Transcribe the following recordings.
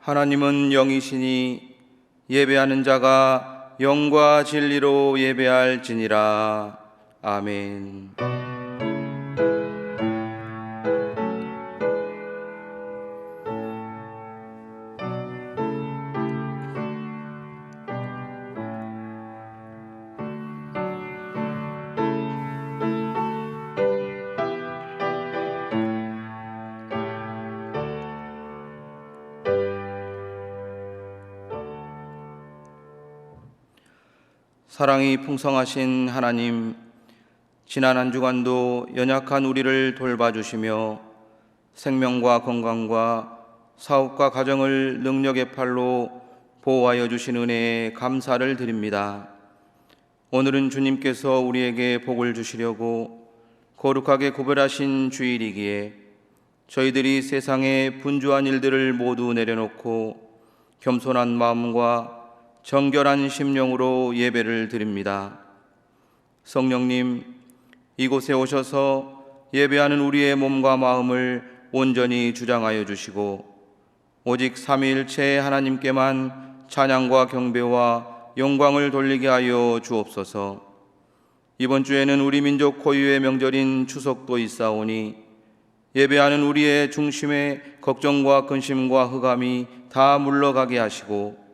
하나님은 영이시니 예배하는 자가 영과 진리로 예배할지니라. 아멘. 사랑이 풍성하신 하나님, 지난 한 주간도 연약한 우리를 돌봐주시며 생명과 건강과 사업과 가정을 능력의 팔로 보호하여 주신 은혜에 감사를 드립니다. 오늘은 주님께서 우리에게 복을 주시려고 거룩하게 구별하신 주일이기에 저희들이 세상의 분주한 일들을 모두 내려놓고 겸손한 마음과 정결한 심령으로 예배를 드립니다. 성령님, 이곳에 오셔서 예배하는 우리의 몸과 마음을 온전히 주장하여 주시고 오직 삼위일체 하나님께만 찬양과 경배와 영광을 돌리게 하여 주옵소서. 이번 주에는 우리 민족 고유의 명절인 추석도 있사오니 예배하는 우리의 중심에 걱정과 근심과 흑암이 다 물러가게 하시고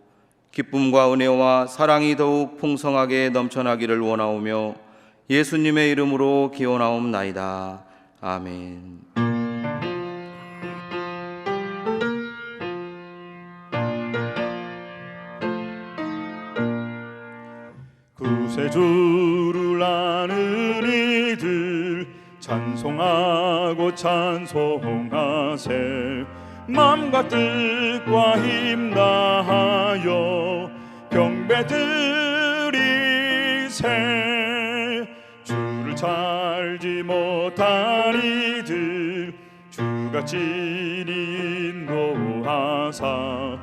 기쁨과 은혜와 사랑이 더욱 풍성하게 넘쳐나기를 원하오며 예수님의 이름으로 기원하옵나이다. 아멘. 구세주를 아는 이들 찬송하고 찬송하세. 맘과 뜻과 힘 다하여 경배드리세. 주를 찾지 못한 이들 주가 친히 인도하사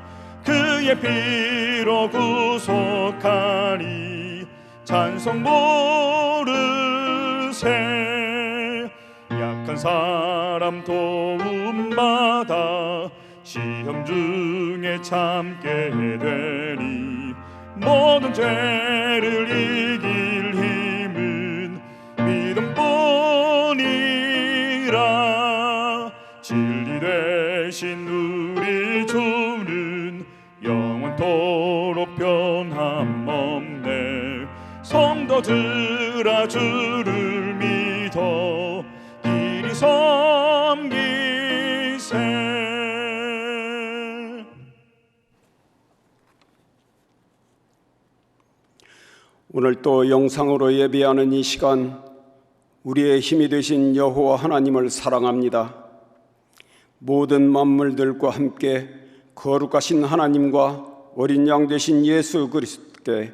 그의 피로 구속하니 찬송 부르세. 약한 사람 도움받아 시험 중에 참게 되니 모든 죄를 이길 힘은 믿음뿐이라. 진리 되신 우리 주는 영원토록 변함없네. 성도들아 주를 믿어 길이 섬기세. 오늘 또 영상으로 예배하는 이 시간, 우리의 힘이 되신 여호와 하나님을 사랑합니다. 모든 만물들과 함께 거룩하신 하나님과 어린 양 되신 예수 그리스도께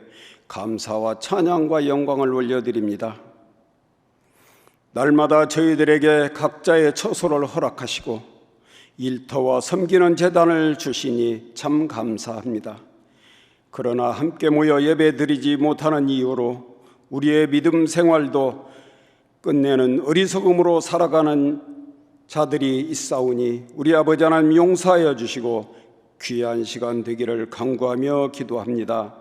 감사와 찬양과 영광을 올려드립니다. 날마다 저희들에게 각자의 처소를 허락하시고 일터와 섬기는 제단을 주시니 참 감사합니다. 그러나 함께 모여 예배드리지 못하는 이유로 우리의 믿음 생활도 끝내는 어리석음으로 살아가는 자들이 있사오니 우리 아버지 하나님 용서하여 주시고 귀한 시간 되기를 간구하며 기도합니다.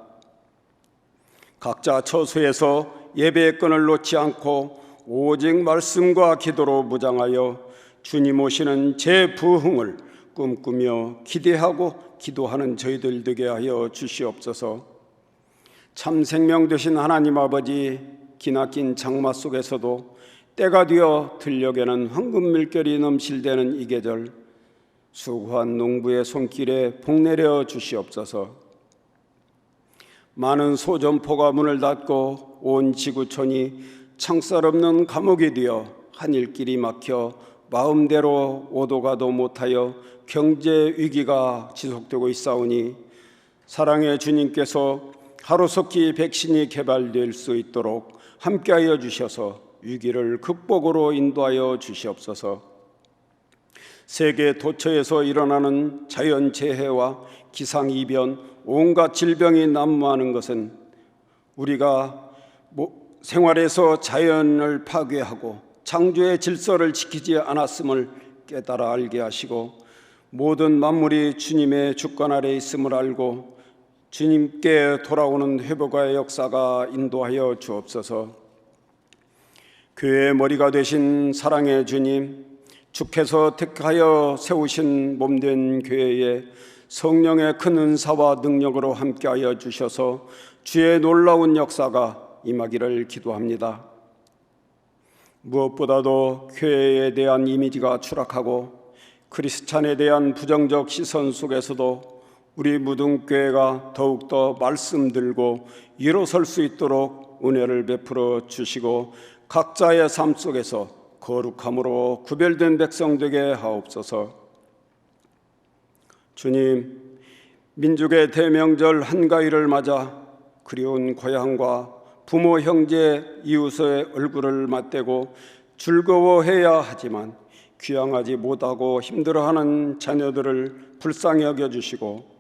각자 처소에서 예배의 끈을 놓지 않고 오직 말씀과 기도로 무장하여 주님 오시는 재부흥을 꿈꾸며 기대하고 기도하는 저희들 되게 하여 주시옵소서. 참 생명 되신 하나님 아버지, 기나긴 장마 속에서도 때가 되어 들녘에는 황금 물결이 넘실대는 이 계절, 수고한 농부의 손길에 복 내려 주시옵소서. 많은 소점포가 문을 닫고 온 지구촌이 창살 없는 감옥이 되어 하늘길이 막혀 마음대로 오도 가도 못하여 경제 위기가 지속되고 있사오니 사랑의 주님께서 하루속히 백신이 개발될 수 있도록 함께하여 주셔서 위기를 극복으로 인도하여 주시옵소서. 세계 도처에서 일어나는 자연재해와 기상이변, 온갖 질병이 난무하는 것은 우리가 생활에서 자연을 파괴하고 창조의 질서를 지키지 않았음을 깨달아 알게 하시고 모든 만물이 주님의 주권 아래 있음을 알고 주님께 돌아오는 회복의 역사가 인도하여 주옵소서. 교회의 머리가 되신 사랑의 주님, 주께서 택하여 세우신 몸된 교회에 성령의 큰 은사와 능력으로 함께하여 주셔서 주의 놀라운 역사가 임하기를 기도합니다. 무엇보다도 교회에 대한 이미지가 추락하고 크리스찬에 대한 부정적 시선 속에서도 우리 무등교회가 더욱더 말씀 들고 일어설 수 있도록 은혜를 베풀어 주시고 각자의 삶 속에서 거룩함으로 구별된 백성 되게 하옵소서. 주님, 민족의 대명절 한가위를 맞아 그리운 고향과 부모, 형제, 이웃의 얼굴을 맞대고 즐거워해야 하지만 귀향하지 못하고 힘들어하는 자녀들을 불쌍히 여겨주시고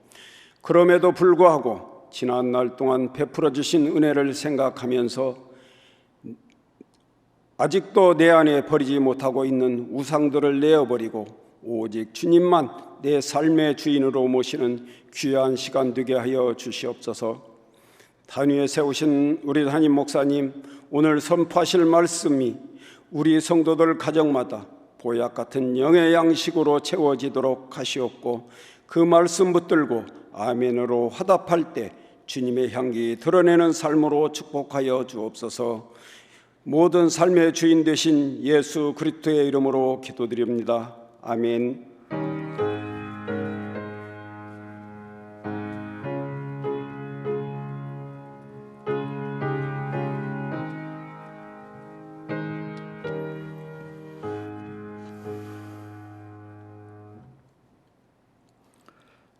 그럼에도 불구하고 지난 날 동안 베풀어 주신 은혜를 생각하면서 아직도 내 안에 버리지 못하고 있는 우상들을 내어버리고 오직 주님만 내 삶의 주인으로 모시는 귀한 시간 되게 하여 주시옵소서. 단위에 세우신 우리 담임 목사님, 오늘 선포하실 말씀이 우리 성도들 가정마다 보약 같은 영의 양식으로 채워지도록 하시옵고 그 말씀 붙들고 아멘으로 화답할 때 주님의 향기 드러내는 삶으로 축복하여 주옵소서. 모든 삶의 주인 되신 예수 그리스도의 이름으로 기도드립니다. 아멘.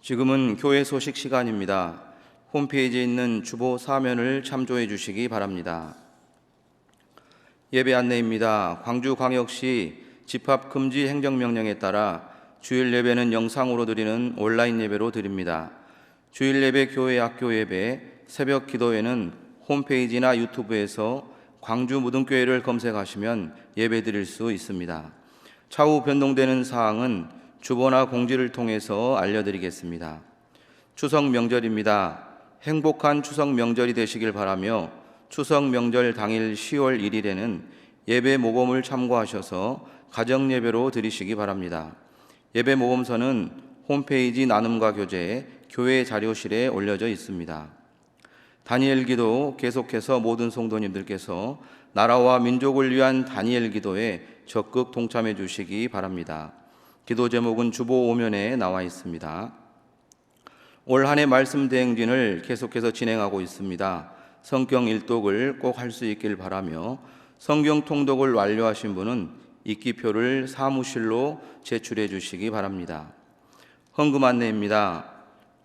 지금은 교회 소식 시간입니다. 홈페이지에 있는 주보 사면을 참조해 주시기 바랍니다. 예배 안내입니다. 광주광역시 집합금지 행정명령에 따라 주일 예배는 영상으로 드리는 온라인 예배로 드립니다. 주일 예배, 교회, 학교 예배, 새벽 기도회는 홈페이지나 유튜브에서 광주 무등교회를 검색하시면 예배 드릴 수 있습니다. 차후 변동되는 사항은 주보나 공지를 통해서 알려드리겠습니다. 추석 명절입니다. 행복한 추석 명절이 되시길 바라며 추석 명절 당일 10월 1일에는 예배 모범을 참고하셔서 가정 예배로 드리시기 바랍니다. 예배 모범서는 홈페이지 나눔과 교재, 교회 자료실에 올려져 있습니다. 다니엘 기도 계속해서 모든 성도님들께서 나라와 민족을 위한 다니엘 기도에 적극 동참해 주시기 바랍니다. 기도 제목은 주보 5면에 나와 있습니다. 올 한 해 말씀 대행진을 계속해서 진행하고 있습니다. 성경 일독을 꼭 할 수 있길 바라며 성경 통독을 완료하신 분은 입기표를 사무실로 제출해 주시기 바랍니다. 헌금 안내입니다.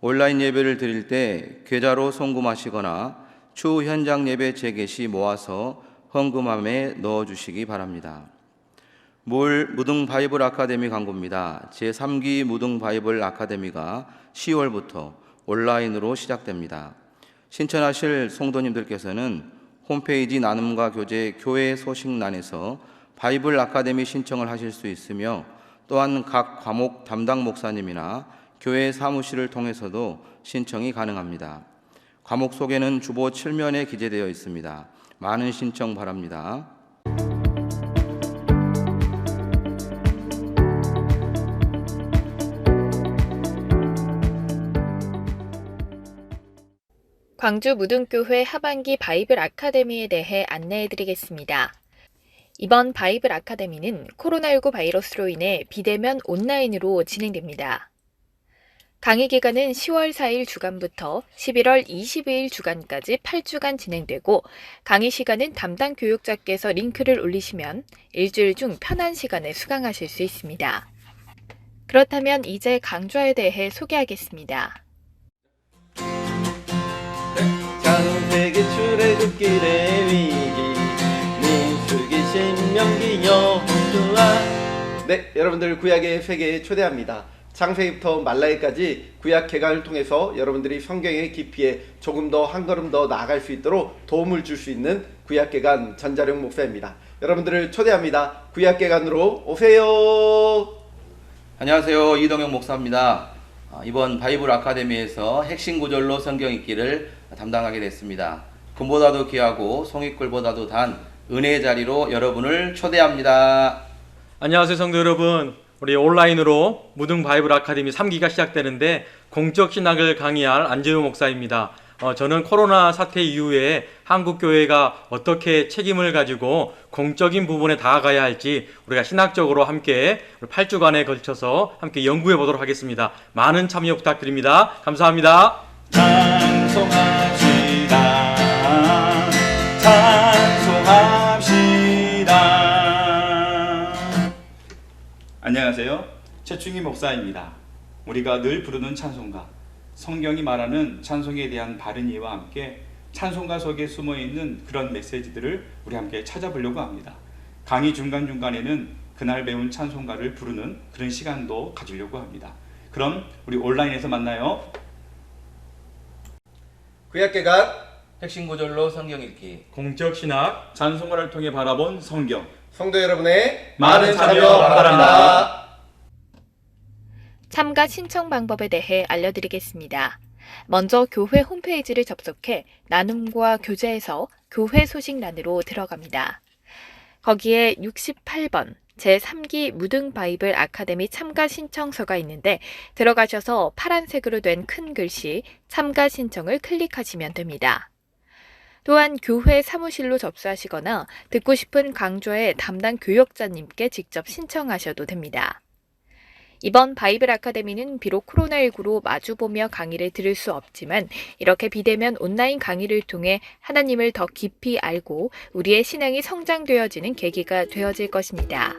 온라인 예배를 드릴 때 계좌로 송금하시거나 추후 현장 예배 재개 시 모아서 헌금함에 넣어 주시기 바랍니다. 무등 바이블 아카데미 광고입니다. 제3기 무등 바이블 아카데미가 10월부터 온라인으로 시작됩니다. 신청하실 성도님들께서는 홈페이지 나눔과 교재 교회 소식란에서 바이블 아카데미 신청을 하실 수 있으며 또한 각 과목 담당 목사님이나 교회 사무실을 통해서도 신청이 가능합니다. 과목 소개는 주보 7면에 기재되어 있습니다. 많은 신청 바랍니다. 광주 무등교회 하반기 바이블 아카데미에 대해 안내해드리겠습니다. 이번 바이블 아카데미는 코로나19 바이러스로 인해 비대면 온라인으로 진행됩니다. 강의 기간은 10월 4일 주간부터 11월 22일 주간까지 8주간 진행되고 강의 시간은 담당 교육자께서 링크를 올리시면 일주일 중 편한 시간에 수강하실 수 있습니다. 그렇다면 이제 강좌에 대해 소개하겠습니다. 창세기 출애굽기의 위기 민수기 신명기 여호수아. 네, 여러분들 구약의 세계에 초대합니다. 창세기부터 말라기까지 구약 개관을 통해서 여러분들이 성경의 깊이에 조금 더 한 걸음 더 나아갈 수 있도록 도움을 줄 수 있는 구약 개관 전자령 목사입니다. 여러분들을 초대합니다. 구약 개관으로 오세요. 안녕하세요. 이동영 목사입니다. 이번 바이블 아카데미에서 핵심 구절로 성경 읽기를 담당하게 됐습니다. 금보다도 귀하고 송이꿀보다도 단 은혜의 자리로 여러분을 초대합니다. 안녕하세요 성도 여러분. 우리 온라인으로 무등 바이블 아카데미 3기가 시작되는데 공적 신학을 강의할 안재우 목사입니다. 저는 코로나 사태 이후에 한국 교회가 어떻게 책임을 가지고 공적인 부분에 다가가야 할지 우리가 신학적으로 함께 8주간에 걸쳐서 함께 연구해 보도록 하겠습니다. 많은 참여 부탁드립니다. 감사합니다. 찬송합시다. 찬송합시다. 안녕하세요. 최충희 목사입니다. 우리가 늘 부르는 찬송가, 성경이 말하는 찬송에 대한 바른 이해와 함께 찬송가 속에 숨어있는 그런 메시지들을 우리 함께 찾아보려고 합니다. 강의 중간중간에는 그날 배운 찬송가를 부르는 그런 시간도 가지려고 합니다. 그럼 우리 온라인에서 만나요. 구약개각 핵심 구절로 성경 읽기. 공적 신학 찬송가를 통해 바라본 성경. 성도 여러분의 많은 참여 바랍니다. 참가 신청 방법에 대해 알려드리겠습니다. 먼저 교회 홈페이지를 접속해 나눔과 교제에서 교회 소식란으로 들어갑니다. 거기에 68번 제3기 무등 바이블 아카데미 참가 신청서가 있는데 들어가셔서 파란색으로 된 큰 글씨 참가 신청을 클릭하시면 됩니다. 또한 교회 사무실로 접수하시거나 듣고 싶은 강좌의 담당 교역자님께 직접 신청하셔도 됩니다. 이번 바이블 아카데미는 비록 코로나19로 마주보며 강의를 들을 수 없지만 이렇게 비대면 온라인 강의를 통해 하나님을 더 깊이 알고 우리의 신앙이 성장되어지는 계기가 되어질 것입니다.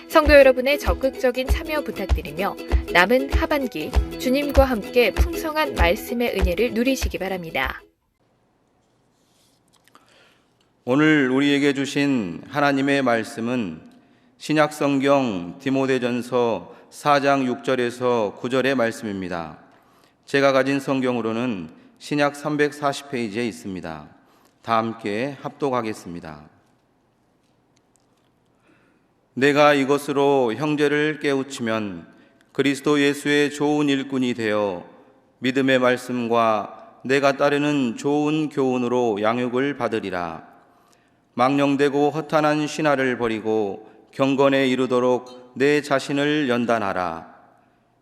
성도 여러분의 적극적인 참여 부탁드리며 남은 하반기 주님과 함께 풍성한 말씀의 은혜를 누리시기 바랍니다. 오늘 우리에게 주신 하나님의 말씀은 신약 성경 디모데전서 4장 6절에서 9절의 말씀입니다. 제가 가진 성경으로는 신약 340페이지에 있습니다. 다 함께 합독하겠습니다. 내가 이것으로 형제를 깨우치면 그리스도 예수의 좋은 일꾼이 되어 믿음의 말씀과 내가 따르는 좋은 교훈으로 양육을 받으리라. 망령되고 허탄한 신화를 버리고 경건에 이르도록 내 자신을 연단하라.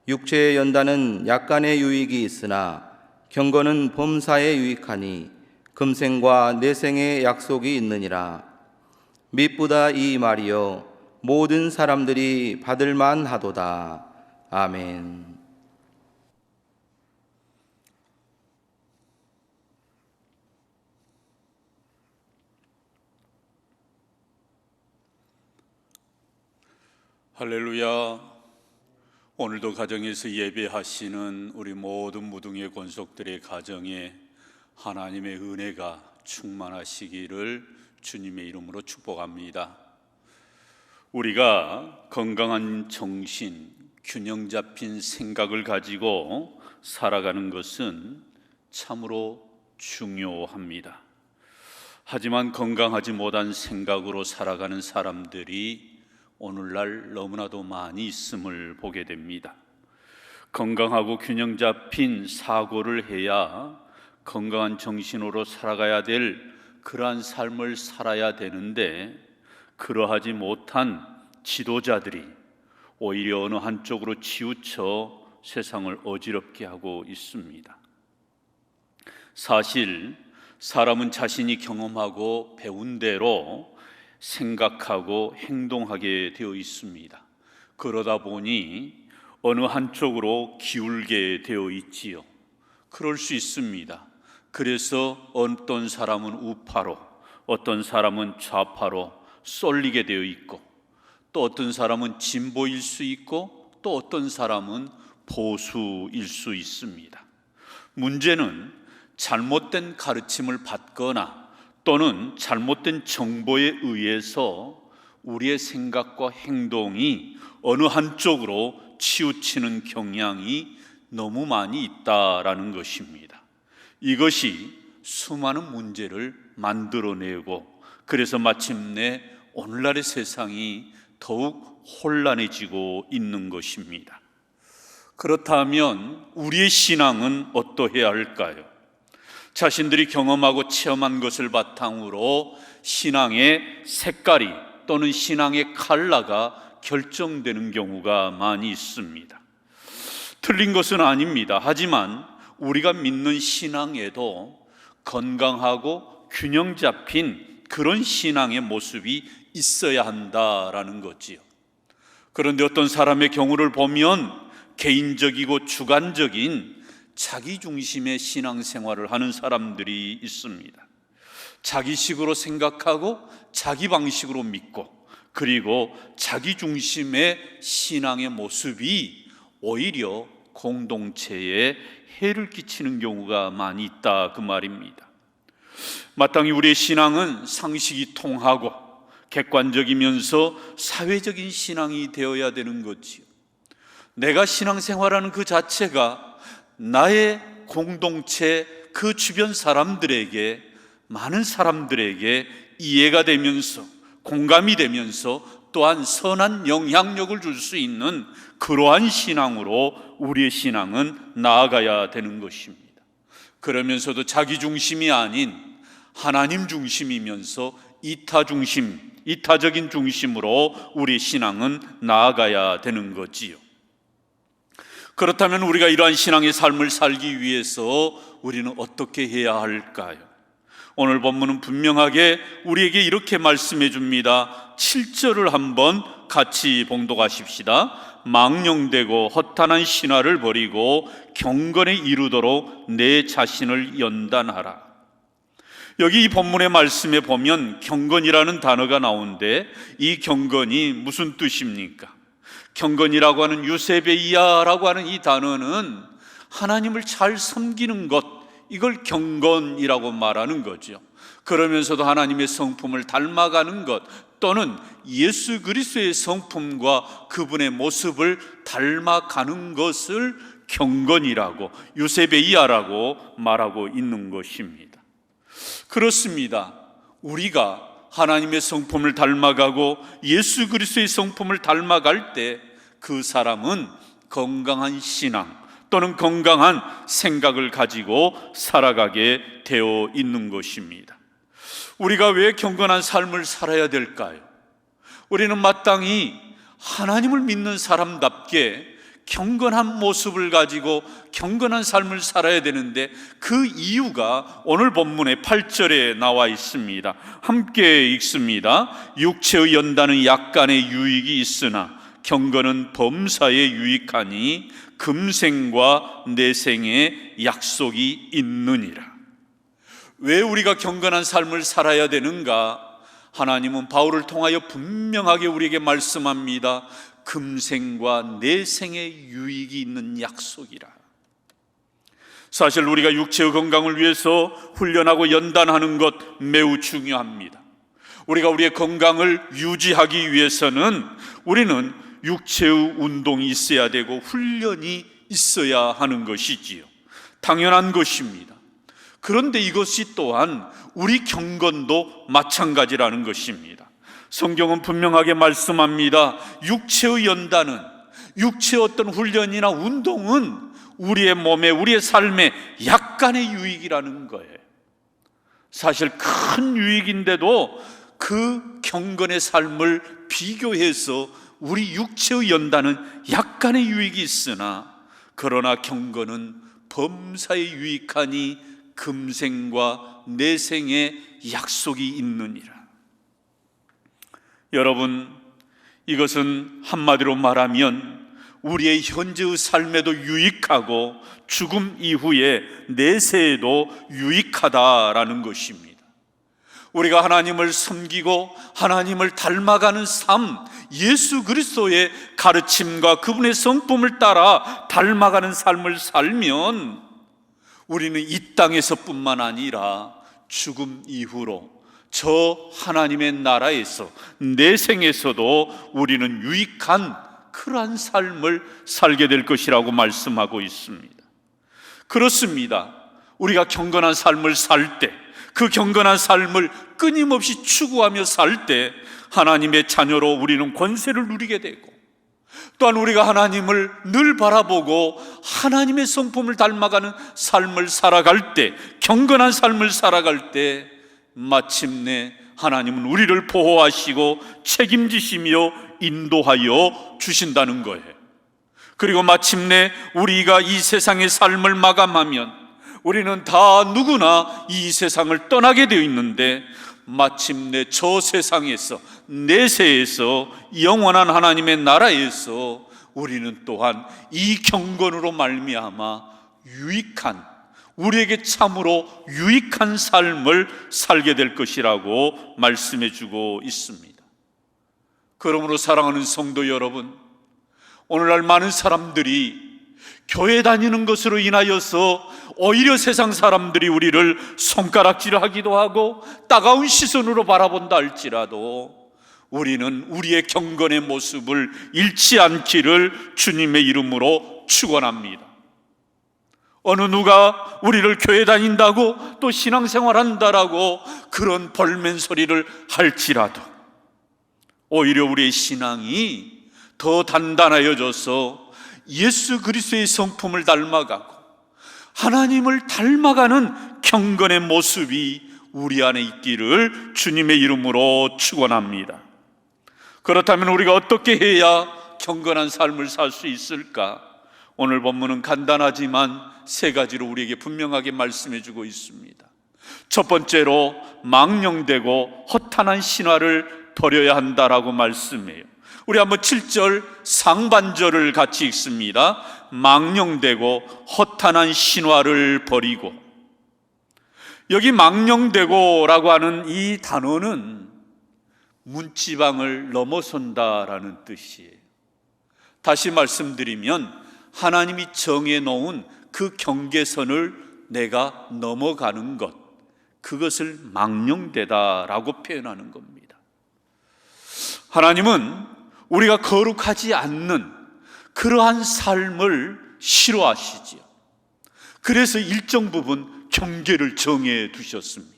육체의 연단은 약간의 유익이 있으나 경건은 범사에 유익하니 금생과 내생의 약속이 있느니라. mit보다 이 말이여 모든 사람들이 받을 만하도다. 아멘. 할렐루야. 오늘도 가정에서 예배하시는 우리 모든 무등의 권속들의 가정에 하나님의 은혜가 충만하시기를 주님의 이름으로 축복합니다. 우리가 건강한 정신, 균형 잡힌 생각을 가지고 살아가는 것은 참으로 중요합니다. 하지만 건강하지 못한 생각으로 살아가는 사람들이 오늘날 너무나도 많이 있음을 보게 됩니다. 건강하고 균형 잡힌 사고를 해야 건강한 정신으로 살아가야 될 그러한 삶을 살아야 되는데 그러하지 못한 지도자들이 오히려 어느 한쪽으로 치우쳐 세상을 어지럽게 하고 있습니다. 사실 사람은 자신이 경험하고 배운 대로 생각하고 행동하게 되어 있습니다. 그러다 보니 어느 한쪽으로 기울게 되어 있지요. 그럴 수 있습니다. 그래서 어떤 사람은 우파로, 어떤 사람은 좌파로 쏠리게 되어 있고, 또 어떤 사람은 진보일 수 있고, 또 어떤 사람은 보수일 수 있습니다. 문제는 잘못된 가르침을 받거나 또는 잘못된 정보에 의해서 우리의 생각과 행동이 어느 한쪽으로 치우치는 경향이 너무 많이 있다라는 것입니다. 이것이 수많은 문제를 만들어내고 그래서 마침내 오늘날의 세상이 더욱 혼란해지고 있는 것입니다. 그렇다면 우리의 신앙은 어떠해야 할까요? 자신들이 경험하고 체험한 것을 바탕으로 신앙의 색깔이 또는 신앙의 컬러가 결정되는 경우가 많이 있습니다. 틀린 것은 아닙니다. 하지만 우리가 믿는 신앙에도 건강하고 균형 잡힌 그런 신앙의 모습이 있어야 한다라는 거지요. 그런데 어떤 사람의 경우를 보면 개인적이고 주관적인 자기중심의 신앙생활을 하는 사람들이 있습니다. 자기식으로 생각하고 자기 방식으로 믿고, 그리고 자기중심의 신앙의 모습이 오히려 공동체에 해를 끼치는 경우가 많이 있다, 그 말입니다. 마땅히 우리의 신앙은 상식이 통하고 객관적이면서 사회적인 신앙이 되어야 되는 거지요. 내가 신앙생활하는 그 자체가 나의 공동체, 그 주변 사람들에게, 많은 사람들에게 이해가 되면서 공감이 되면서 또한 선한 영향력을 줄 수 있는 그러한 신앙으로 우리의 신앙은 나아가야 되는 것입니다. 그러면서도 자기 중심이 아닌 하나님 중심이면서 이타 중심, 이타적인 중심으로 우리 신앙은 나아가야 되는 거지요. 그렇다면 우리가 이러한 신앙의 삶을 살기 위해서 우리는 어떻게 해야 할까요? 오늘 본문은 분명하게 우리에게 이렇게 말씀해 줍니다. 7절을 한번 같이 봉독하십시다. 망령되고 허탄한 신화를 버리고 경건에 이르도록 내 자신을 연단하라. 여기 이 본문의 말씀에 보면 경건이라는 단어가 나오는데, 이 경건이 무슨 뜻입니까? 경건이라고 하는 유세베이아라고 하는 이 단어는 하나님을 잘 섬기는 것, 이걸 경건이라고 말하는 거죠. 그러면서도 하나님의 성품을 닮아가는 것, 또는 예수 그리스도의 성품과 그분의 모습을 닮아가는 것을 경건이라고, 유세베이아라고 말하고 있는 것입니다. 그렇습니다. 우리가 하나님의 성품을 닮아가고 예수 그리스도의 성품을 닮아갈 때 그 사람은 건강한 신앙 또는 건강한 생각을 가지고 살아가게 되어 있는 것입니다. 우리가 왜 경건한 삶을 살아야 될까요? 우리는 마땅히 하나님을 믿는 사람답게 경건한 모습을 가지고 경건한 삶을 살아야 되는데, 그 이유가 오늘 본문의 8절에 나와 있습니다. 함께 읽습니다. 육체의 연단은 약간의 유익이 있으나 경건은 범사에 유익하니 금생과 내생의 약속이 있느니라. 왜 우리가 경건한 삶을 살아야 되는가? 하나님은 바울을 통하여 분명하게 우리에게 말씀합니다. 금생과 내생의 유익이 있는 약속이라. 사실 우리가 육체의 건강을 위해서 훈련하고 연단하는 것 매우 중요합니다. 우리가 우리의 건강을 유지하기 위해서는 우리는 육체의 운동이 있어야 되고 훈련이 있어야 하는 것이지요. 당연한 것입니다. 그런데 이것이 또한 우리 경건도 마찬가지라는 것입니다. 성경은 분명하게 말씀합니다. 육체의 연단은, 육체의 어떤 훈련이나 운동은 우리의 몸에, 우리의 삶에 약간의 유익이라는 거예요. 사실 큰 유익인데도 그 경건의 삶을 비교해서 우리 육체의 연단은 약간의 유익이 있으나, 그러나 경건은 범사에 유익하니 금생과 내생의 약속이 있느니라. 여러분, 이것은 한마디로 말하면 우리의 현재의 삶에도 유익하고 죽음 이후에 내세에도 유익하다라는 것입니다. 우리가 하나님을 섬기고 하나님을 닮아가는 삶, 예수 그리스도의 가르침과 그분의 성품을 따라 닮아가는 삶을 살면 우리는 이 땅에서뿐만 아니라 죽음 이후로 저 하나님의 나라에서, 내생에서도 우리는 유익한 그러한 삶을 살게 될 것이라고 말씀하고 있습니다. 그렇습니다. 우리가 경건한 삶을 살 때, 그 경건한 삶을 끊임없이 추구하며 살 때 하나님의 자녀로 우리는 권세를 누리게 되고, 또한 우리가 하나님을 늘 바라보고 하나님의 성품을 닮아가는 삶을 살아갈 때, 경건한 삶을 살아갈 때 마침내 하나님은 우리를 보호하시고 책임지시며 인도하여 주신다는 거예요. 그리고 마침내 우리가 이 세상의 삶을 마감하면 우리는 다 누구나 이 세상을 떠나게 되어 있는데, 마침내 저 세상에서, 내세에서, 영원한 하나님의 나라에서 우리는 또한 이 경건으로 말미암아 유익한, 우리에게 참으로 유익한 삶을 살게 될 것이라고 말씀해 주고 있습니다. 그러므로 사랑하는 성도 여러분, 오늘날 많은 사람들이 교회 다니는 것으로 인하여서 오히려 세상 사람들이 우리를 손가락질하기도 하고 따가운 시선으로 바라본다 할지라도 우리는 우리의 경건의 모습을 잃지 않기를 주님의 이름으로 축원합니다. 어느 누가 우리를 교회 다닌다고 또 신앙생활 한다라고 그런 볼멘 소리를 할지라도 오히려 우리의 신앙이 더 단단해져서 예수 그리스도의 성품을 닮아가고 하나님을 닮아가는 경건의 모습이 우리 안에 있기를 주님의 이름으로 축원합니다. 그렇다면 우리가 어떻게 해야 경건한 삶을 살 수 있을까? 오늘 본문은 간단하지만 세 가지로 우리에게 분명하게 말씀해 주고 있습니다. 첫 번째로 망령되고 허탄한 신화를 버려야 한다라고 말씀해요. 우리 한번 7절 상반절을 같이 읽습니다. 망령되고 허탄한 신화를 버리고. 여기 망령되고라고 하는 이 단어는 문지방을 넘어선다라는 뜻이에요. 다시 말씀드리면 하나님이 정해놓은 그 경계선을 내가 넘어가는 것, 그것을 망령되다라고 표현하는 겁니다. 하나님은 우리가 거룩하지 않는 그러한 삶을 싫어하시지요. 그래서 일정 부분 경계를 정해 두셨습니다.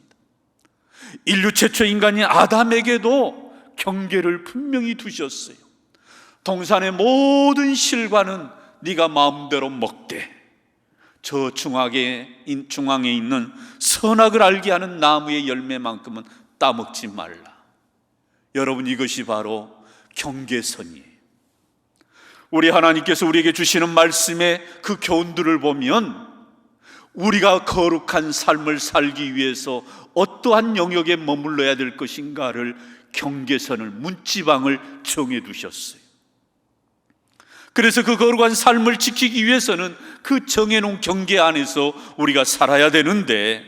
인류 최초 인간인 아담에게도 경계를 분명히 두셨어요. 동산의 모든 실과는 네가 마음대로 먹되 저 중앙에 있는 선악을 알게 하는 나무의 열매만큼은 따먹지 말라. 여러분, 이것이 바로 경계선이에요. 우리 하나님께서 우리에게 주시는 말씀의 그 교훈들을 보면 우리가 거룩한 삶을 살기 위해서 어떠한 영역에 머물러야 될 것인가를 경계선을, 문지방을 정해 두셨어요. 그래서 그 거룩한 삶을 지키기 위해서는 그 정해놓은 경계 안에서 우리가 살아야 되는데,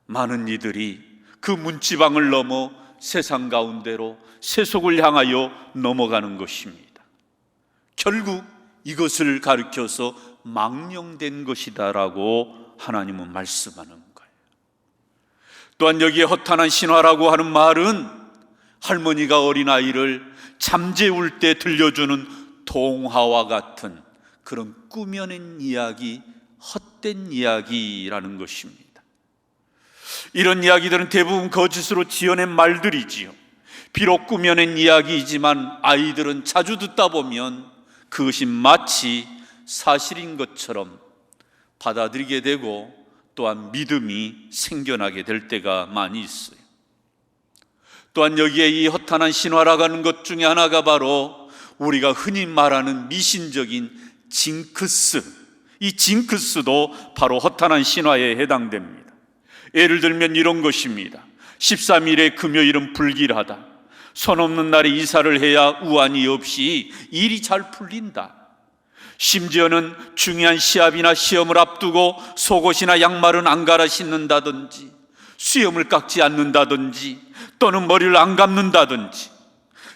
많은 이들이 그 문지방을 넘어 세상 가운데로 세속을 향하여 넘어가는 것입니다. 결국 이것을 가리켜서 망령된 것이다라고 하나님은 말씀하는 거예요. 또한 여기에 허탄한 신화라고 하는 말은 할머니가 어린아이를 잠재울 때 들려주는 동화와 같은 그런 꾸며낸 이야기, 헛된 이야기라는 것입니다. 이런 이야기들은 대부분 거짓으로 지어낸 말들이지요. 비록 꾸며낸 이야기이지만 아이들은 자주 듣다 보면 그것이 마치 사실인 것처럼 받아들이게 되고 또한 믿음이 생겨나게 될 때가 많이 있어요. 또한 여기에 이 허탄한 신화라고 하는 것 중에 하나가 바로 우리가 흔히 말하는 미신적인 징크스, 이 징크스도 바로 허탄한 신화에 해당됩니다. 예를 들면 이런 것입니다. 13일의 금요일은 불길하다. 손 없는 날에 이사를 해야 우환이 없이 일이 잘 풀린다. 심지어는 중요한 시합이나 시험을 앞두고 속옷이나 양말은 안 갈아 신는다든지, 수염을 깎지 않는다든지, 또는 머리를 안 감는다든지,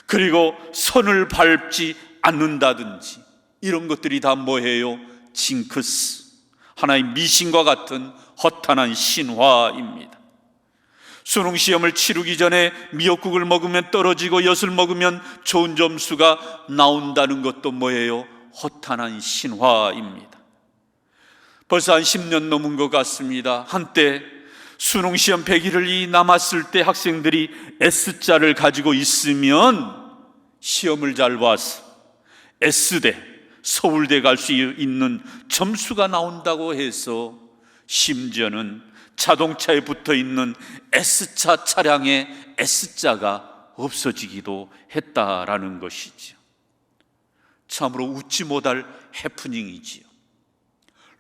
그리고 선을 밟지 않는다든지, 이런 것들이 다 뭐예요? 징크스, 하나의 미신과 같은 허탄한 신화입니다. 수능 시험을 치르기 전에 미역국을 먹으면 떨어지고 엿을 먹으면 좋은 점수가 나온다는 것도 뭐예요? 허탄한 신화입니다. 벌써 한 10년 넘은 것 같습니다. 한때 수능 시험 100일이 남았을 때 학생들이 S자를 가지고 있으면 시험을 잘 봐서 S대, 서울대 갈 수 있는 점수가 나온다고 해서 심지어는 자동차에 붙어 있는 S차 차량에 S자가 없어지기도 했다라는 것이지요. 참으로 웃지 못할 해프닝이지요.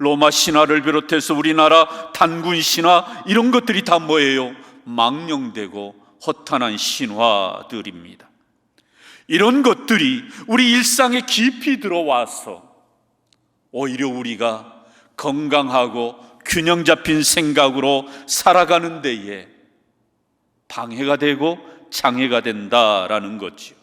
로마 신화를 비롯해서 우리나라 단군 신화, 이런 것들이 다 뭐예요? 망령되고 허탄한 신화들입니다. 이런 것들이 우리 일상에 깊이 들어와서 오히려 우리가 건강하고 균형 잡힌 생각으로 살아가는 데에 방해가 되고 장애가 된다라는 거죠.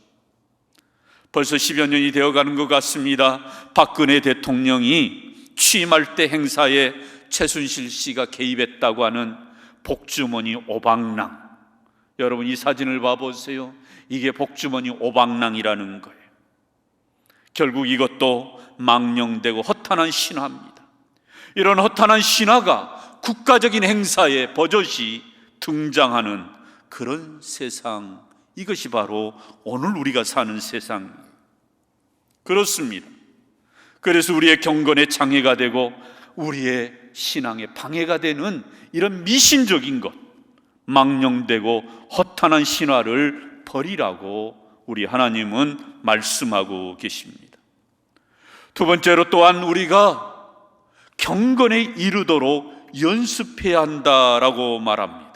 벌써 10여 년이 되어가는 것 같습니다. 박근혜 대통령이 취임할 때 행사에 최순실 씨가 개입했다고 하는 복주머니 오방랑, 여러분 이 사진을 봐보세요. 이게 복주머니 오방랑이라는 거예요. 결국 이것도 망령되고 허탄한 신화입니다. 이런 허탄한 신화가 국가적인 행사에 버젓이 등장하는 그런 세상, 이것이 바로 오늘 우리가 사는 세상입니다. 그렇습니다. 그래서 우리의 경건에 장애가 되고 우리의 신앙에 방해가 되는 이런 미신적인 것, 망령되고 허탄한 신화를 버리라고 우리 하나님은 말씀하고 계십니다. 두 번째로 또한 우리가 경건에 이르도록 연습해야 한다라고 말합니다.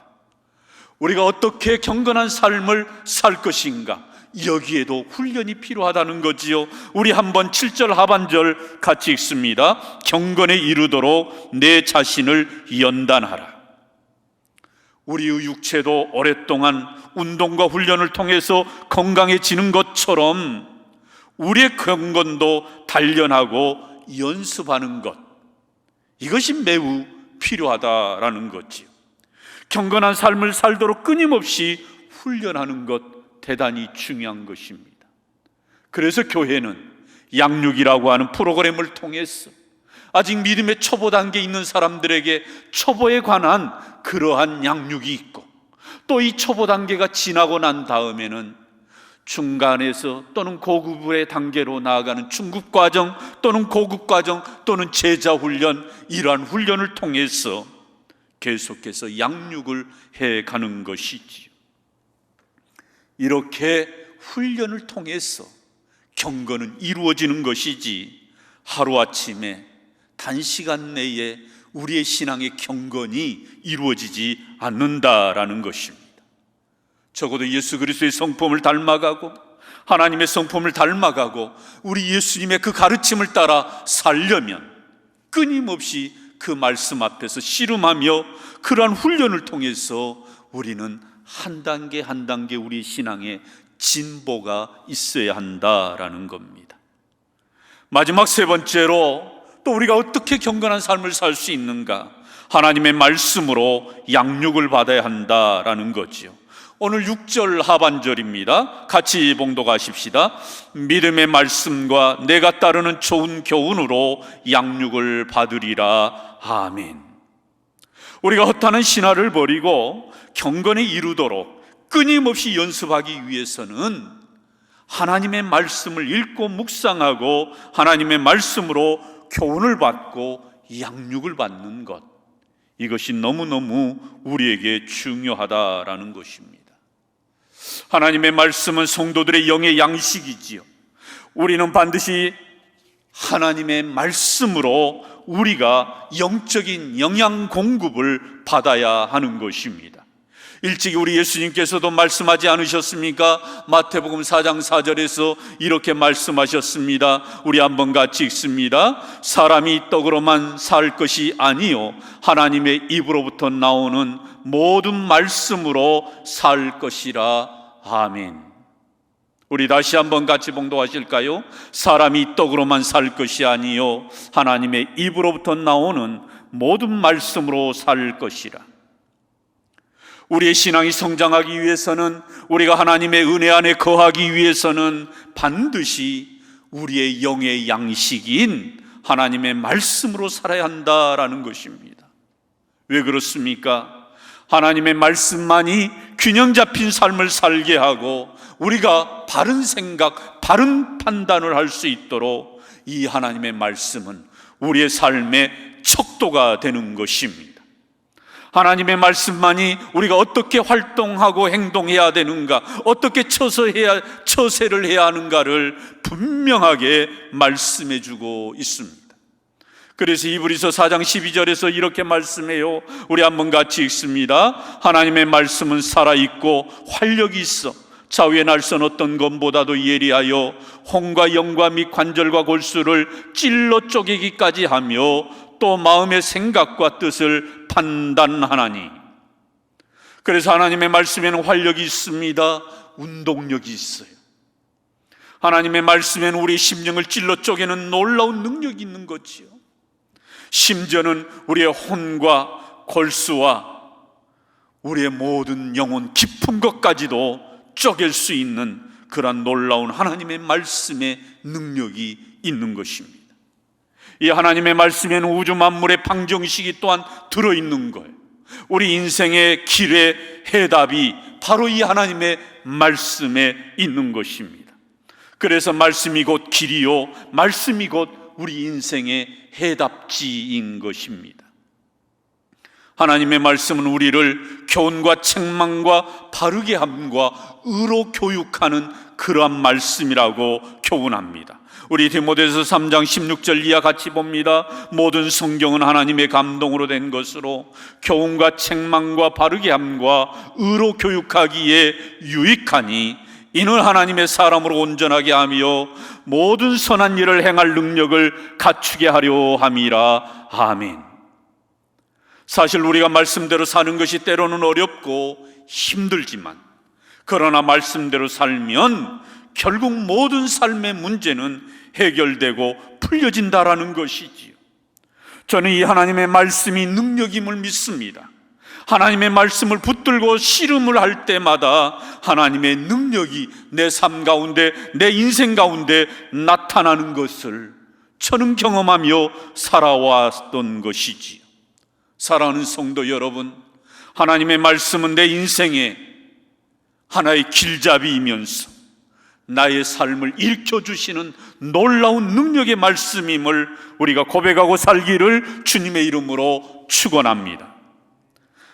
우리가 어떻게 경건한 삶을 살 것인가, 여기에도 훈련이 필요하다는 거지요. 우리 한번 7절 하반절 같이 읽습니다. 경건에 이르도록 내 자신을 연단하라. 우리의 육체도 오랫동안 운동과 훈련을 통해서 건강해지는 것처럼 우리의 경건도 단련하고 연습하는 것, 이것이 매우 필요하다라는 거지요. 경건한 삶을 살도록 끊임없이 훈련하는 것, 대단히 중요한 것입니다. 그래서 교회는 양육이라고 하는 프로그램을 통해서 아직 믿음의 초보 단계에 있는 사람들에게 초보에 관한 그러한 양육이 있고, 또 이 초보 단계가 지나고 난 다음에는 중간에서 또는 고급의 단계로 나아가는 중급 과정 또는 고급 과정 또는 제자 훈련, 이러한 훈련을 통해서 계속해서 양육을 해가는 것이지요. 이렇게 훈련을 통해서 경건은 이루어지는 것이지, 하루아침에 단시간 내에 우리의 신앙의 경건이 이루어지지 않는다라는 것입니다. 적어도 예수 그리스도의 성품을 닮아가고 하나님의 성품을 닮아가고 우리 예수님의 그 가르침을 따라 살려면 끊임없이 그 말씀 앞에서 씨름하며 그러한 훈련을 통해서 우리는 한 단계 한 단계 우리 신앙에 진보가 있어야 한다라는 겁니다. 마지막 세 번째로 또 우리가 어떻게 경건한 삶을 살 수 있는가? 하나님의 말씀으로 양육을 받아야 한다라는 거지요. 오늘 6절 하반절입니다. 같이 봉독하십시다. 믿음의 말씀과 내가 따르는 좋은 교훈으로 양육을 받으리라. 아멘. 우리가 허탄한 신화를 버리고 경건에 이르도록 끊임없이 연습하기 위해서는 하나님의 말씀을 읽고 묵상하고 하나님의 말씀으로 교훈을 받고 양육을 받는 것, 이것이 너무너무 우리에게 중요하다라는 것입니다. 하나님의 말씀은 성도들의 영의 양식이지요. 우리는 반드시 하나님의 말씀으로 우리가 영적인 영양 공급을 받아야 하는 것입니다. 일찍이 우리 예수님께서도 말씀하지 않으셨습니까? 마태복음 4장 4절에서 이렇게 말씀하셨습니다. 우리 한번 같이 읽습니다. 사람이 떡으로만 살 것이 아니요 하나님의 입으로부터 나오는 모든 말씀으로 살 것이라. 아멘. 우리 다시 한번 같이 봉독하실까요? 사람이 떡으로만 살 것이 아니요 하나님의 입으로부터 나오는 모든 말씀으로 살 것이라. 우리의 신앙이 성장하기 위해서는, 우리가 하나님의 은혜 안에 거하기 위해서는 반드시 우리의 영의 양식인 하나님의 말씀으로 살아야 한다라는 것입니다. 왜 그렇습니까? 하나님의 말씀만이 균형 잡힌 삶을 살게 하고 우리가 바른 생각, 바른 판단을 할 수 있도록 이 하나님의 말씀은 우리의 삶의 척도가 되는 것입니다. 하나님의 말씀만이 우리가 어떻게 활동하고 행동해야 되는가, 어떻게 처세를 해야 하는가를 분명하게 말씀해 주고 있습니다. 그래서 이브리서 4장 12절에서 이렇게 말씀해요. 우리 한번 같이 읽습니다. 하나님의 말씀은 살아있고 활력이 있어 좌우의 날선 어떤 검보다도 예리하여 혼과 영과 및 관절과 골수를 찔러 쪼개기까지 하며 또 마음의 생각과 뜻을 판단하나니. 그래서 하나님의 말씀에는 활력이 있습니다. 운동력이 있어요. 하나님의 말씀에는 우리 심령을 찔러 쪼개는 놀라운 능력이 있는 거지요. 심지어는 우리의 혼과 골수와 우리의 모든 영혼 깊은 것까지도 쪼갤 수 있는 그러한 놀라운 하나님의 말씀의 능력이 있는 것입니다. 이 하나님의 말씀에는 우주 만물의 방정식이 또한 들어있는 거예요. 우리 인생의 길의 해답이 바로 이 하나님의 말씀에 있는 것입니다. 그래서 말씀이 곧 길이요, 말씀이 곧 우리 인생의 해답지인 것입니다. 하나님의 말씀은 우리를 교훈과 책망과 바르게 함과 의로 교육하는 그러한 말씀이라고 교훈합니다. 우리 디모데서 3장 16절 이하 같이 봅니다. 모든 성경은 하나님의 감동으로 된 것으로 교훈과 책망과 바르게 함과 의로 교육하기에 유익하니 이는 하나님의 사람으로 온전하게 하며 모든 선한 일을 행할 능력을 갖추게 하려 함이라. 아멘. 사실 우리가 말씀대로 사는 것이 때로는 어렵고 힘들지만, 그러나 말씀대로 살면 결국 모든 삶의 문제는 해결되고 풀려진다라는 것이지요. 저는 이 하나님의 말씀이 능력임을 믿습니다. 하나님의 말씀을 붙들고 씨름을 할 때마다 하나님의 능력이 내 삶 가운데, 내 인생 가운데 나타나는 것을 저는 경험하며 살아왔던 것이지요. 사랑하는 성도 여러분, 하나님의 말씀은 내 인생의 하나의 길잡이이면서 나의 삶을 일으켜주시는 놀라운 능력의 말씀임을 우리가 고백하고 살기를 주님의 이름으로 축원합니다.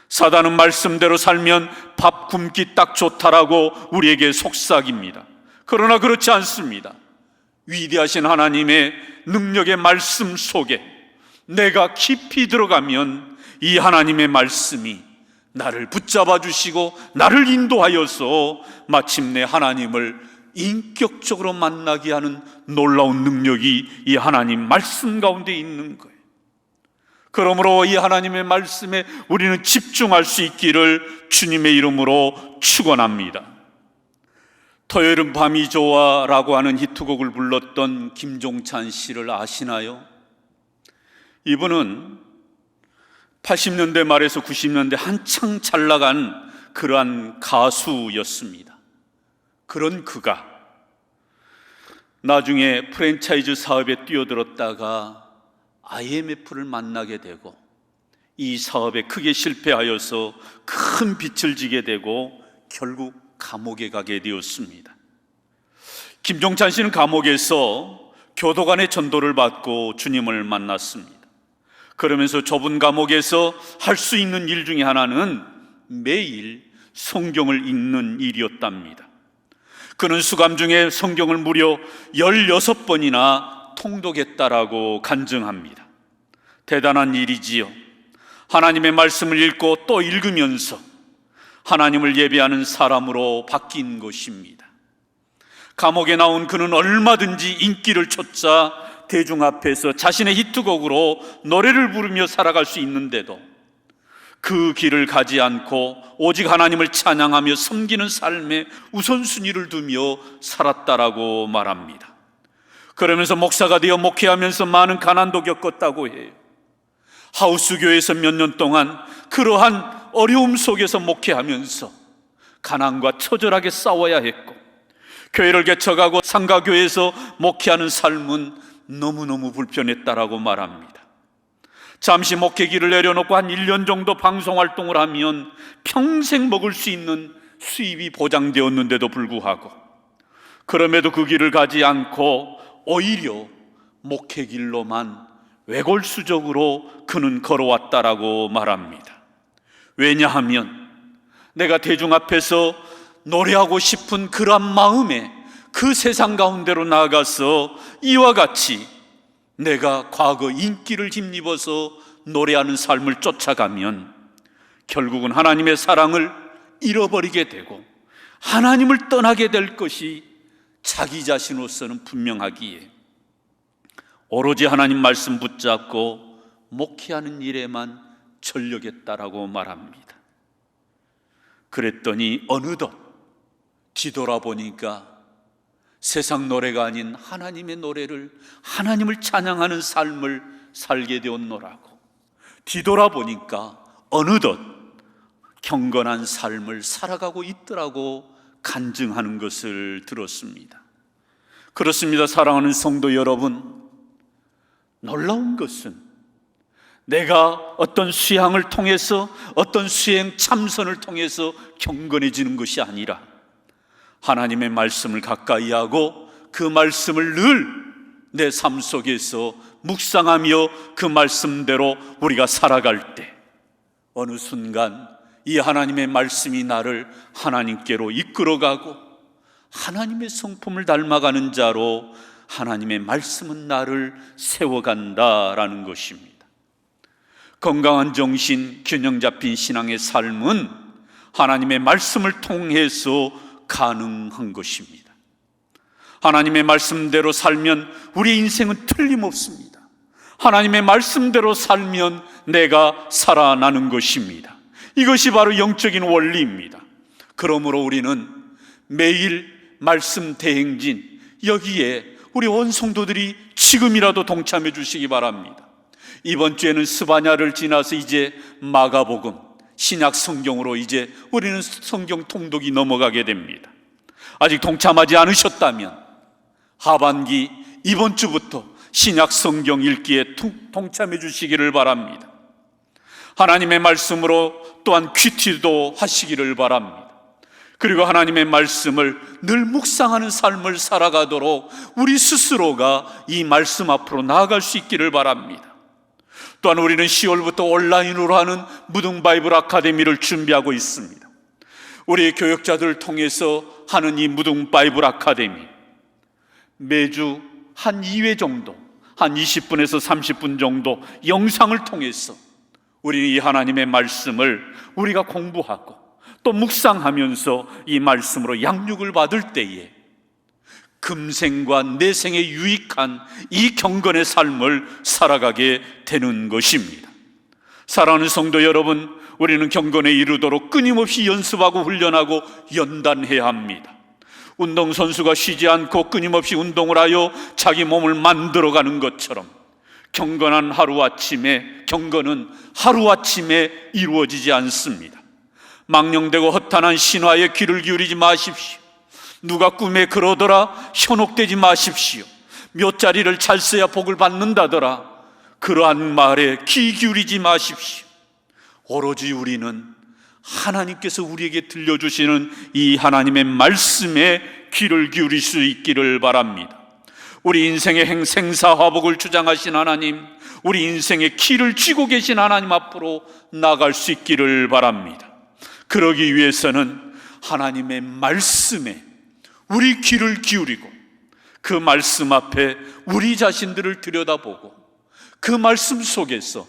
사단은 말씀대로 살면 밥 굶기 딱 좋다라고 우리에게 속삭입니다. 그러나 그렇지 않습니다. 위대하신 하나님의 능력의 말씀 속에 내가 깊이 들어가면 이 하나님의 말씀이 나를 붙잡아 주시고 나를 인도하여서 마침내 하나님을 인격적으로 만나게 하는 놀라운 능력이 이 하나님 말씀 가운데 있는 거예요. 그러므로 이 하나님의 말씀에 우리는 집중할 수 있기를 주님의 이름으로 축원합니다. 토요일은 밤이 좋아라고 하는 히트곡을 불렀던 김종찬 씨를 아시나요? 이분은 80년대 말에서 90년대 한창 잘 나간 그러한 가수였습니다. 그런 그가 나중에 프랜차이즈 사업에 뛰어들었다가 IMF를 만나게 되고 이 사업에 크게 실패하여서 큰 빚을 지게 되고 결국 감옥에 가게 되었습니다. 김종찬 씨는 감옥에서 교도관의 전도를 받고 주님을 만났습니다. 그러면서 좁은 감옥에서 할 수 있는 일 중에 하나는 매일 성경을 읽는 일이었답니다. 그는 수감 중에 성경을 무려 16번이나 통독했다라고 간증합니다. 대단한 일이지요. 하나님의 말씀을 읽고 또 읽으면서 하나님을 예배하는 사람으로 바뀐 것입니다. 감옥에 나온 그는 얼마든지 인기를 쫓아 대중 앞에서 자신의 히트곡으로 노래를 부르며 살아갈 수 있는데도 그 길을 가지 않고 오직 하나님을 찬양하며 섬기는 삶에 우선순위를 두며 살았다라고 말합니다. 그러면서 목사가 되어 목회하면서 많은 가난도 겪었다고 해요. 하우스 교회에서 몇 년 동안 그러한 어려움 속에서 목회하면서 가난과 처절하게 싸워야 했고, 교회를 개척하고 상가교회에서 목회하는 삶은 너무너무 불편했다라고 말합니다. 잠시 목회기를 내려놓고 한 1년 정도 방송활동을 하면 평생 먹을 수 있는 수입이 보장되었는데도 불구하고, 그럼에도 그 길을 가지 않고 오히려 목회길로만 외골수적으로 그는 걸어왔다라고 말합니다. 왜냐하면 내가 대중 앞에서 노래하고 싶은 그런 마음에 그 세상 가운데로 나아가서 이와 같이 내가 과거 인기를 힘입어서 노래하는 삶을 쫓아가면 결국은 하나님의 사랑을 잃어버리게 되고 하나님을 떠나게 될 것이 자기 자신으로서는 분명하기에 오로지 하나님 말씀 붙잡고 목회하는 일에만 전력했다라고 말합니다. 그랬더니 어느덧 뒤돌아보니까 세상 노래가 아닌 하나님의 노래를, 하나님을 찬양하는 삶을 살게 되었노라고. 뒤돌아보니까 어느덧 경건한 삶을 살아가고 있더라고 간증하는 것을 들었습니다. 그렇습니다. 사랑하는 성도 여러분, 놀라운 것은 내가 어떤 수양을 통해서, 어떤 수행 참선을 통해서 경건해지는 것이 아니라 하나님의 말씀을 가까이 하고 그 말씀을 늘 내 삶 속에서 묵상하며 그 말씀대로 우리가 살아갈 때 어느 순간 이 하나님의 말씀이 나를 하나님께로 이끌어가고 하나님의 성품을 닮아가는 자로 하나님의 말씀은 나를 세워간다라는 것입니다. 건강한 정신, 균형 잡힌 신앙의 삶은 하나님의 말씀을 통해서 가능한 것입니다. 하나님의 말씀대로 살면 우리 인생은 틀림없습니다. 하나님의 말씀대로 살면 내가 살아나는 것입니다. 이것이 바로 영적인 원리입니다. 그러므로 우리는 매일 말씀 대행진, 여기에 우리 온 성도들이 지금이라도 동참해 주시기 바랍니다. 이번 주에는 스바냐를 지나서 이제 마가복음, 신약 성경으로 이제 우리는 성경 통독이 넘어가게 됩니다. 아직 동참하지 않으셨다면 하반기 이번 주부터 신약 성경 읽기에 동참해 주시기를 바랍니다. 하나님의 말씀으로 또한 큐티도 하시기를 바랍니다. 그리고 하나님의 말씀을 늘 묵상하는 삶을 살아가도록 우리 스스로가 이 말씀 앞으로 나아갈 수 있기를 바랍니다. 또한 우리는 10월부터 온라인으로 하는 무등 바이블 아카데미를 준비하고 있습니다. 우리 교역자들을 통해서 하는 이 무등 바이블 아카데미, 매주 한 2회 정도, 한 20분에서 30분 정도 영상을 통해서 우리 이 하나님의 말씀을 우리가 공부하고 또 묵상하면서 이 말씀으로 양육을 받을 때에 금생과 내생에 유익한 이 경건의 삶을 살아가게 되는 것입니다. 사랑하는 성도 여러분, 우리는 경건에 이르도록 끊임없이 연습하고 훈련하고 연단해야 합니다. 운동선수가 쉬지 않고 끊임없이 운동을 하여 자기 몸을 만들어가는 것처럼 경건은 하루아침에 이루어지지 않습니다. 망령되고 허탄한 신화에 귀를 기울이지 마십시오. 누가 꿈에 그러더라 현혹되지 마십시오. 몇 자리를 잘 써야 복을 받는다더라 그러한 말에 귀 기울이지 마십시오. 오로지 우리는 하나님께서 우리에게 들려주시는 이 하나님의 말씀에 귀를 기울일 수 있기를 바랍니다. 우리 인생의 생사화복을 주장하신 하나님, 우리 인생의 키를 쥐고 계신 하나님 앞으로 나갈 수 있기를 바랍니다. 그러기 위해서는 하나님의 말씀에 우리 귀를 기울이고 그 말씀 앞에 우리 자신들을 들여다보고 그 말씀 속에서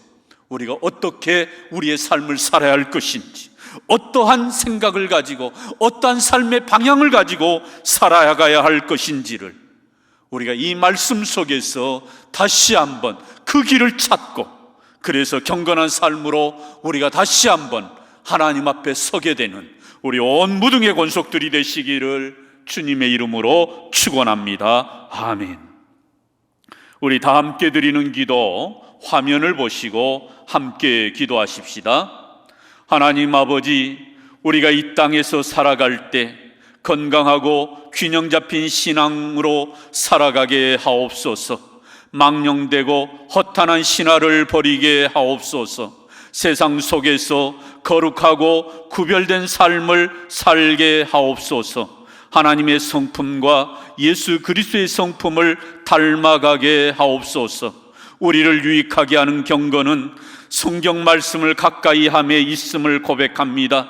우리가 어떻게 우리의 삶을 살아야 할 것인지, 어떠한 생각을 가지고 어떠한 삶의 방향을 가지고 살아가야 할 것인지를 우리가 이 말씀 속에서 다시 한번 그 길을 찾고, 그래서 경건한 삶으로 우리가 다시 한번 하나님 앞에 서게 되는 우리 온 무등의 권속들이 되시기를 주님의 이름으로 축원합니다. 아멘. 우리 다 함께 드리는 기도 화면을 보시고 함께 기도하십시다. 하나님 아버지, 우리가 이 땅에서 살아갈 때 건강하고 균형 잡힌 신앙으로 살아가게 하옵소서. 망령되고 허탄한 신화를 버리게 하옵소서. 세상 속에서 거룩하고 구별된 삶을 살게 하옵소서. 하나님의 성품과 예수 그리스도의 성품을 닮아가게 하옵소서. 우리를 유익하게 하는 경건은 성경 말씀을 가까이 함에 있음을 고백합니다.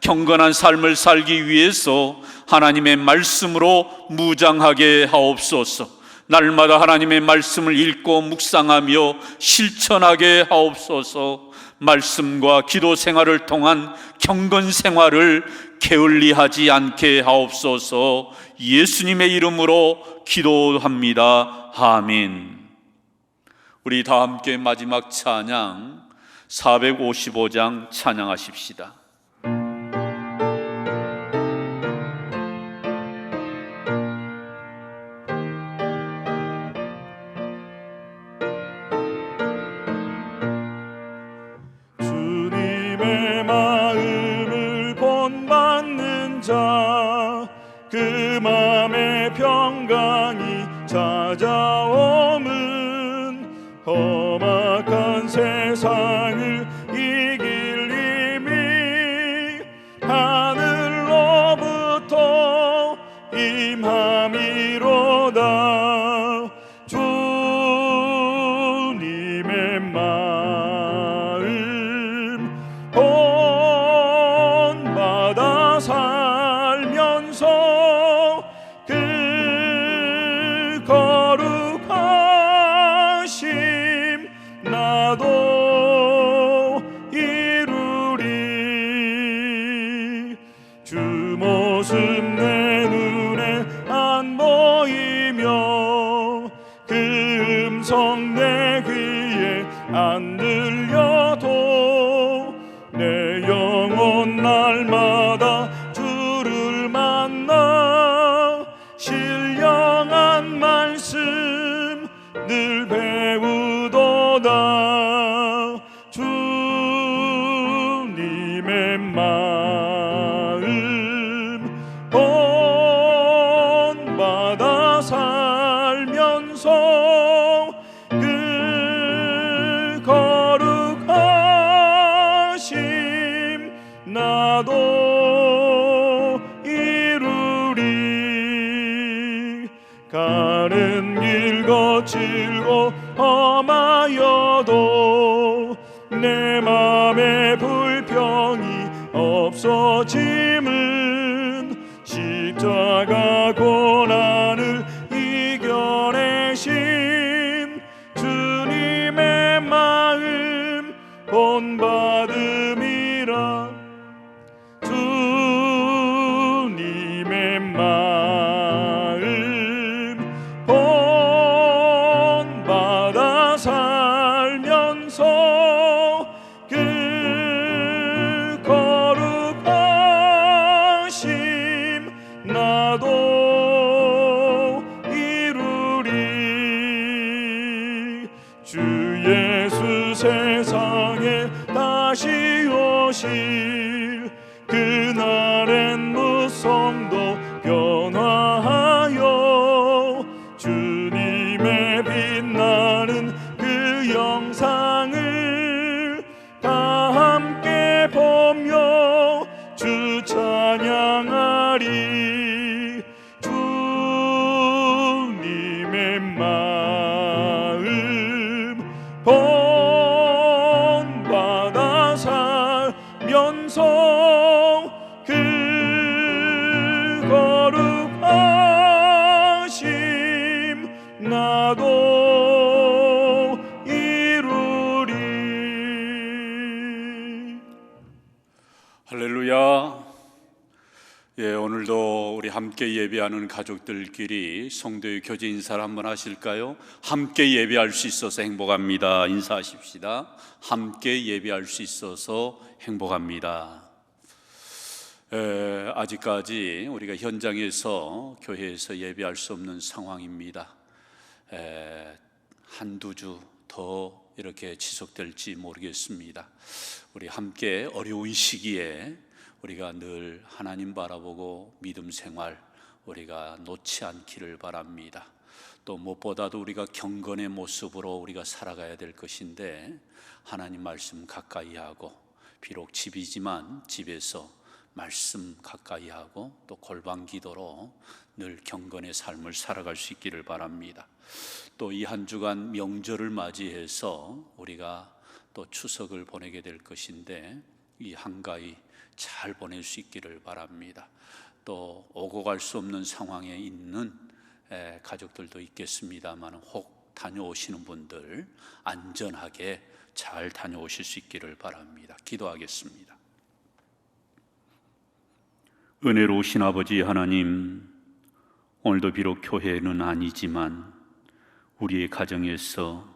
경건한 삶을 살기 위해서 하나님의 말씀으로 무장하게 하옵소서. 날마다 하나님의 말씀을 읽고 묵상하며 실천하게 하옵소서. 말씀과 기도 생활을 통한 경건 생활을 게을리하지 않게 하옵소서. 예수님의 이름으로 기도합니다. 아멘. 우리 다 함께 마지막 찬양 455장 찬양하십시다. 주님의 마음을 본받는 자, 그 맘에 평강이 찾아옴은 험악한 세상을 이길 힘이 하늘로부터 임함이로다. 주님의 마음 본받아 살면서 그 거룩하심 나도 이루리. 주 모습 내 눈에 안 보이며 그 음성 내 귀에 안 들려도 내 영혼 날마다 주를 만나 신령한 말씀 늘 배우도다. 주님의 마음 본받아 살면서 그 거룩하심 나도 이루리. 가는 길 거칠고 험하여도 내 맘에 불평이 없어짐은 십자가 고난을 이겨내신 주님의 마음 본받음이라. 주님의 마음 본받아 살면서 그 거룩하심 나도 이루리. 주 예수 세상에 다시 오실 그날엔 무성도 변화하여 주님의 빛나는 그 영상을 다 함께 보며 주 찬양하리. 주님의 마음 본받아 살면서 그 거룩하심 나도 이루리. 할렐루야. 예, 오늘도 우리 함께 예배하는 가족들끼리 성도의 교제 인사를 한번 하실까요? 함께 예배할 수 있어서 행복합니다. 인사하십시다. 함께 예배할 수 있어서 행복합니다. 아직까지 우리가 현장에서 교회에서 예배할 수 없는 상황입니다. 한두 주 더 이렇게 지속될지 모르겠습니다. 우리 함께 어려운 시기에 우리가 늘 하나님 바라보고 믿음 생활 우리가 놓지 않기를 바랍니다. 또 무엇보다도 우리가 경건의 모습으로 우리가 살아가야 될 것인데, 하나님 말씀 가까이 하고, 비록 집이지만 집에서 말씀 가까이 하고 또 골방 기도로 늘 경건의 삶을 살아갈 수 있기를 바랍니다. 또 이 한 주간 명절을 맞이해서 우리가 또 추석을 보내게 될 것인데, 이 한가위 잘 보낼 수 있기를 바랍니다. 또 오고 갈 수 없는 상황에 있는 가족들도 있겠습니다만, 혹 다녀오시는 분들 안전하게 잘 다녀오실 수 있기를 바랍니다. 기도하겠습니다. 은혜로우신 아버지 하나님, 오늘도 비록 교회는 아니지만 우리의 가정에서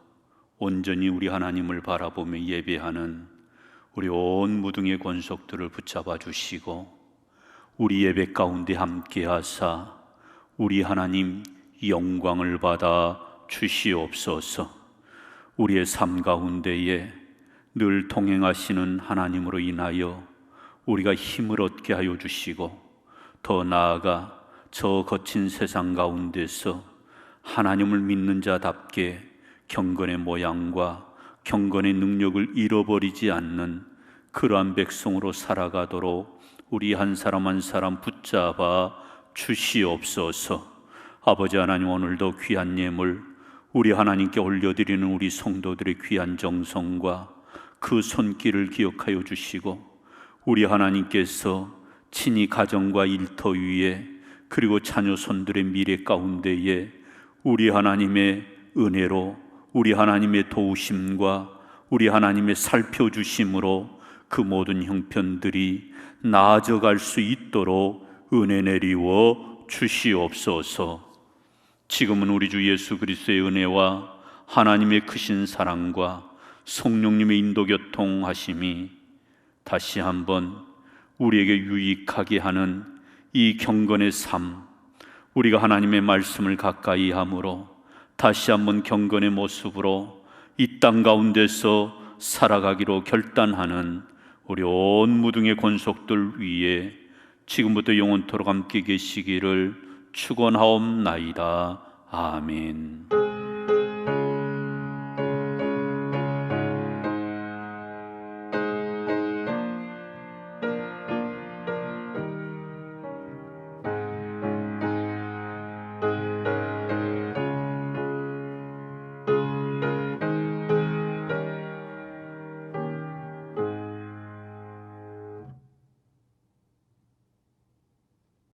온전히 우리 하나님을 바라보며 예배하는 우리 온 무등의 권속들을 붙잡아 주시고, 우리 예배 가운데 함께 하사 우리 하나님 영광을 받아 주시옵소서. 우리의 삶 가운데에 늘 동행하시는 하나님으로 인하여 우리가 힘을 얻게 하여 주시고, 더 나아가 저 거친 세상 가운데서 하나님을 믿는 자답게 경건의 모양과 경건의 능력을 잃어버리지 않는 그러한 백성으로 살아가도록 우리 한 사람 한 사람 붙잡아 주시옵소서. 아버지 하나님, 오늘도 귀한 예물 우리 하나님께 올려드리는 우리 성도들의 귀한 정성과 그 손길을 기억하여 주시고, 우리 하나님께서 친히 가정과 일터 위에 그리고 자녀손들의 미래 가운데에 우리 하나님의 은혜로, 우리 하나님의 도우심과 우리 하나님의 살펴주심으로 그 모든 형편들이 나아져갈 수 있도록 은혜 내리워 주시옵소서. 지금은 우리 주 예수 그리스도의 은혜와 하나님의 크신 사랑과 성령님의 인도교통하심이 다시 한번 우리에게 유익하게 하는 이 경건의 삶, 우리가 하나님의 말씀을 가까이 함으로 다시 한번 경건의 모습으로 이 땅 가운데서 살아가기로 결단하는 우리 온 무등의 권속들 위에 지금부터 영원토록 함께 계시기를 축원하옵나이다. 아멘.